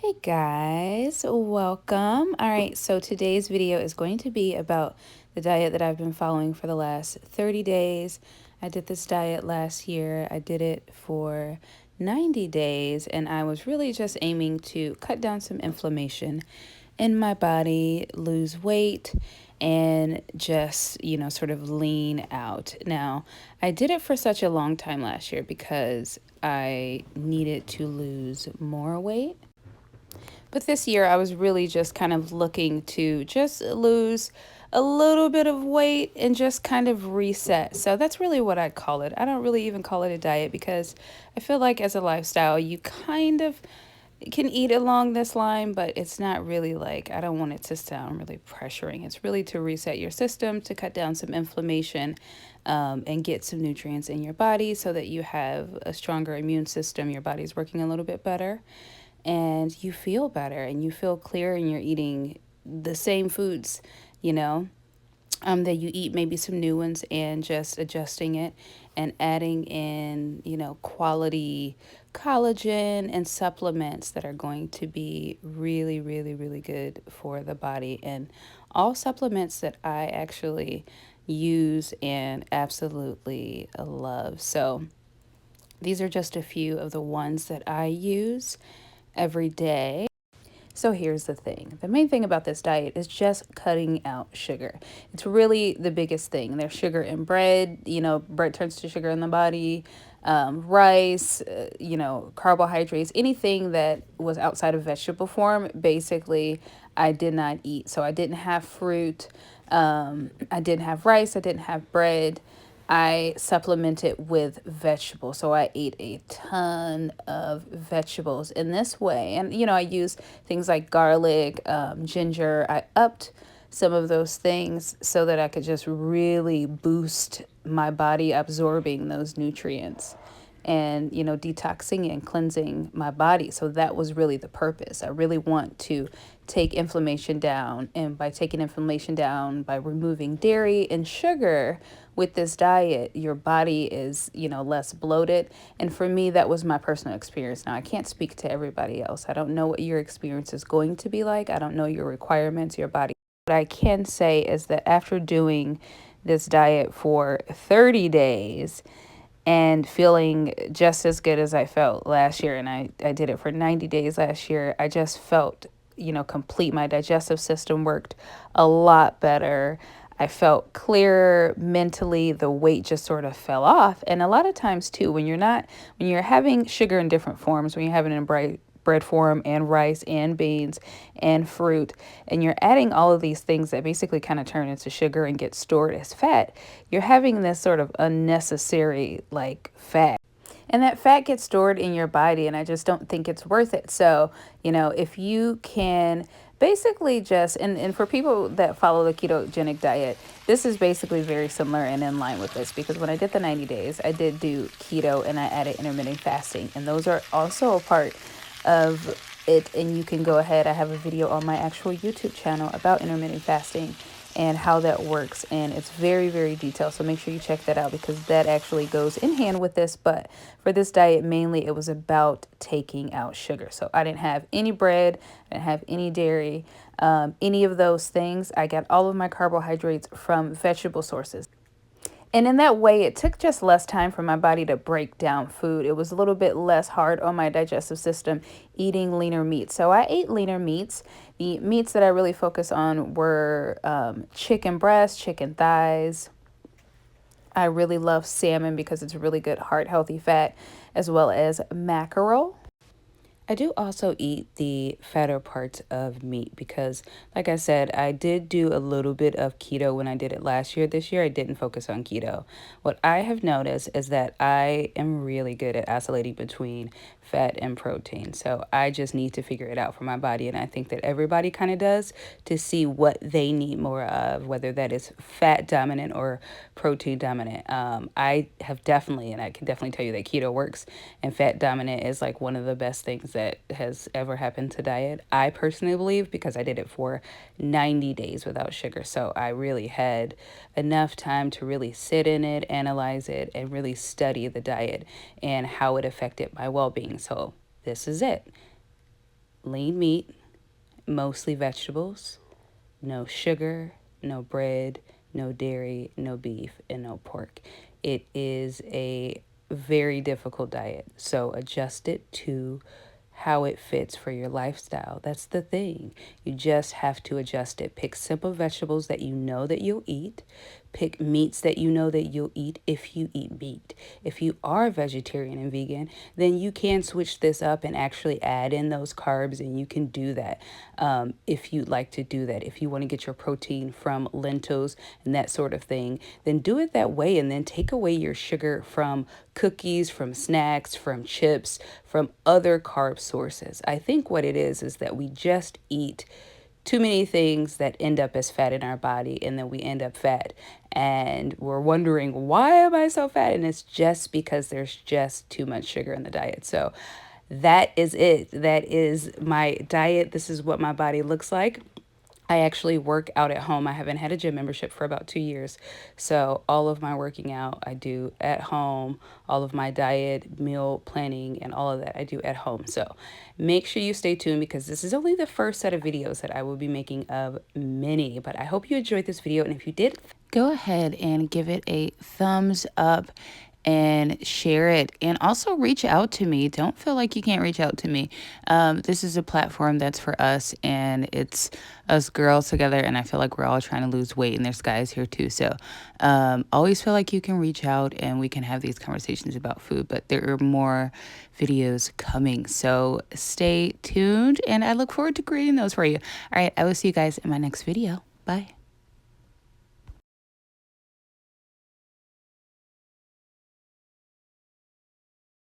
Hey guys, welcome. All right, so today's video is going to be about the diet that I've been following for the last 30 days. I did this diet last year. I did it for 90 days, and I was really just aiming to cut down some inflammation in my body, lose weight, and just, sort of lean out. Now, I did it for such a long time last year because I needed to lose more weight. But this year, I was really just kind of looking to just lose a little bit of weight and just kind of reset. So that's really what I'd call it. I don't really even call it a diet because I feel like as a lifestyle, you kind of can eat along this line, but it's not really like, I don't want it to sound really pressuring. It's really to reset your system, to cut down some inflammation, and get some nutrients in your body so that you have a stronger immune system. Your body's working a little bit better and you feel better and you feel clear and you're eating the same foods, you know, that you eat, maybe some new ones, and just adjusting it and adding in, quality collagen and supplements that are going to be really, really, really good for the body. And all supplements that I actually use and absolutely love. So these are just a few of the ones that I use every day. So here's the thing. The main thing about this diet is just cutting out sugar. It's really the biggest thing. There's sugar in bread. Bread turns to sugar in the body. Rice, carbohydrates, anything that was outside of vegetable form, basically, I did not eat. So I didn't have fruit. I didn't have rice. I didn't have bread. I supplemented with vegetables. So I ate a ton of vegetables in this way. And, I use things like garlic, ginger. I upped some of those things so that I could just really boost my body absorbing those nutrients and, detoxing and cleansing my body. So that was really the purpose. I really want to take inflammation down. And by taking inflammation down, by removing dairy and sugar with this diet, your body is, less bloated. And for me, that was my personal experience. Now, I can't speak to everybody else. I don't know what your experience is going to be like. I don't know your requirements, your body. What I can say is that after doing this diet for 30 days, and feeling just as good as I felt last year. And I did it for 90 days last year. I just felt, complete. My digestive system worked a lot better. I felt clearer mentally. The weight just sort of fell off. And a lot of times, too, when you're having sugar in different forms, when you're having it in bread form and rice and beans and fruit, and you're adding all of these things that basically kind of turn into sugar and get stored as fat, you're having this sort of unnecessary like fat. And that fat gets stored in your body, and I just don't think it's worth it. So, if you can basically just, and for people that follow the ketogenic diet, this is basically very similar and in line with this, because when I did the 90 days, I did do keto and I added intermittent fasting, and those are also a part of it. And you can go ahead, I have a video on my actual YouTube channel about intermittent fasting and how that works, and it's very, very detailed, so make sure you check that out because that actually goes in hand with this. But for this diet, mainly it was about taking out sugar. So I didn't have any bread, I didn't have any dairy, any of those things. I got all of my carbohydrates from vegetable sources. And in that way, it took just less time for my body to break down food. It was a little bit less hard on my digestive system eating leaner meats. So I ate leaner meats. The meats that I really focus on were chicken breast, chicken thighs. I really love salmon because it's a really good heart healthy fat, as well as mackerel. I do also eat the fatter parts of meat because, like I said, I did do a little bit of keto when I did it last year. This year, I didn't focus on keto. What I have noticed is that I am really good at oscillating between fat and protein. So I just need to figure it out for my body. And I think that everybody kind of does, to see what they need more of, whether that is fat dominant or protein dominant. I have definitely, and I can definitely tell you that keto works, and fat dominant is like one of the best things that has ever happened to diet. I personally believe, because I did it for 90 days without sugar. So I really had enough time to really sit in it, analyze it, and really study the diet and how it affected my well-being. So this is it. lean meat, mostly vegetables, no sugar, no bread, no dairy, no beef, and no pork. It is a very difficult diet, so adjust it to how it fits for your lifestyle. That's the thing. You just have to adjust it. Pick simple vegetables that you know that you'll eat. Pick meats that you know that you'll eat if you eat meat. If you are vegetarian and vegan, then you can switch this up and actually add in those carbs, and you can do that if you'd like to do that. If you want to get your protein from lentils and that sort of thing, then do it that way, and then take away your sugar from cookies, from snacks, from chips, from other carb sources. I think what it is that we just eat too many things that end up as fat in our body, and then we end up fat and we're wondering, why am I so fat? And it's just because there's just too much sugar in the diet. So that is it. That is my diet. This is what my body looks like. I actually work out at home. I haven't had a gym membership for about 2 years. So all of my working out I do at home, all of my diet, meal planning, and all of that I do at home. So make sure you stay tuned, because this is only the first set of videos that I will be making of many. But I hope you enjoyed this video. And if you did, go ahead and give it a thumbs up and share it, and also reach out to me. Don't feel like you can't reach out to me. This is a platform that's for us, and it's us girls together, and I feel like we're all trying to lose weight, and there's guys here too. So always feel like you can reach out and we can have these conversations about food, but there are more videos coming, so stay tuned, and I look forward to creating those for you. All right, I will see you guys in my next video. Bye.